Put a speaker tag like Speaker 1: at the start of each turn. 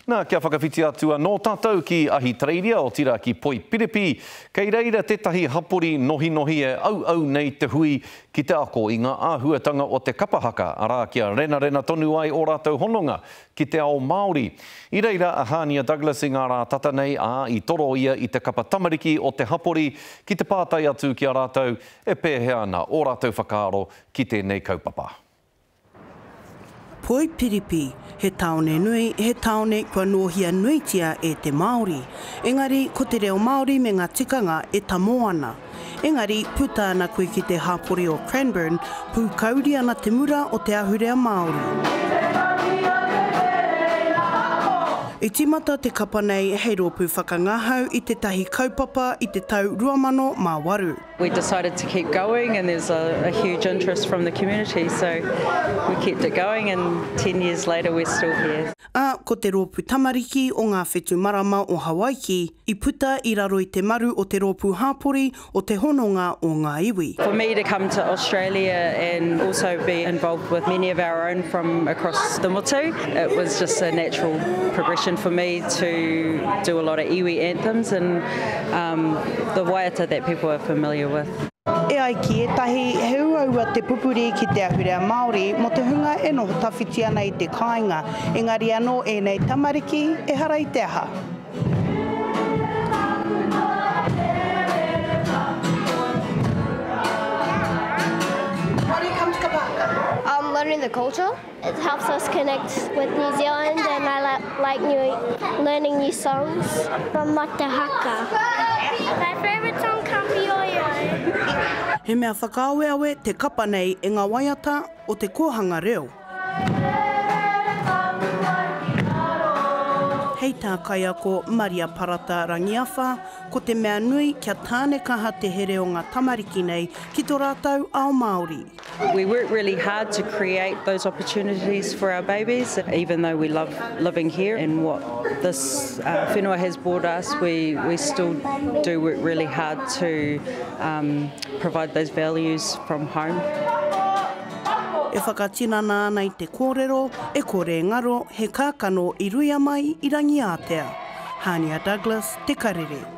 Speaker 1: Nā, kia whakawhiti atua no tātou ki Ahi Tareiria o tira ki Poipiripi. Kei reira tētahi hapori nohi e au nei te hui ki te ako i ngā āhuatanga o te kapahaka, arā kia rena tonu ai o rātou hononga ki te ao Māori. I reira a Hania Douglas i ngā rā tata nei i toro ia i te kapa tamariki o te hapori ki te pātai atu ki a rātou e pēhea ana o rātou whakaaro ki tēnei kaupapa.
Speaker 2: Poipiripi, he taone nui, he taone kua nohia nuitia e te Māori. Engari, ko te reo Māori me ngā tikanga e tamo ana. Engari, puta ana koe ki te hapori o Cranbourne, pu kauri ana te mura o te ahurea Māori. I timata te kapa nei hei rōpū whakangahau i te tahi kaupapa i te tau 2008.
Speaker 3: We decided to keep going and there's a huge interest from the community, so we kept it going and 10 years later we're still here.
Speaker 2: Ko te rōpū tamariki o ngā whetū marama o Hawaii, I puta I raro I te maru o te rōpū hapori o te hononga o ngā iwi.
Speaker 3: For me to come to Australia and also be involved with many of our own from across the motu, it was just a natural progression for me to do a lot of iwi anthems and the waiata that people are familiar with.
Speaker 2: E ai ki e tahi heu aua te pupuri ki te ahurea Māori mo te hunga e noho tawhiti ana I te kāinga. Engari anō e nei tamariki e hara I te aha. Why do you come to Kapahaka?
Speaker 4: Learning the culture. It helps us connect with New Zealand and I like learning new songs. From Matahaka. My favourite song, Kampi Oyo.
Speaker 2: He mea whakaaweawe te kapa nei e ngā waiata o te kohanga reo. Hei tā kai ako Maria Parata Rangiawha, ko te mea nui kia tāne kaha te here o ngā tamariki nei ki tō rātou ao Māori.
Speaker 3: We work really hard to create those opportunities for our babies, even though we love living here and what this whenua has brought us, we still do work really hard to provide those values from home.
Speaker 2: E whakatinana ana I te kōrero, e kore ngaro, he kākano I ruia mai I Rangiatea. Hania Douglas, Te Karere.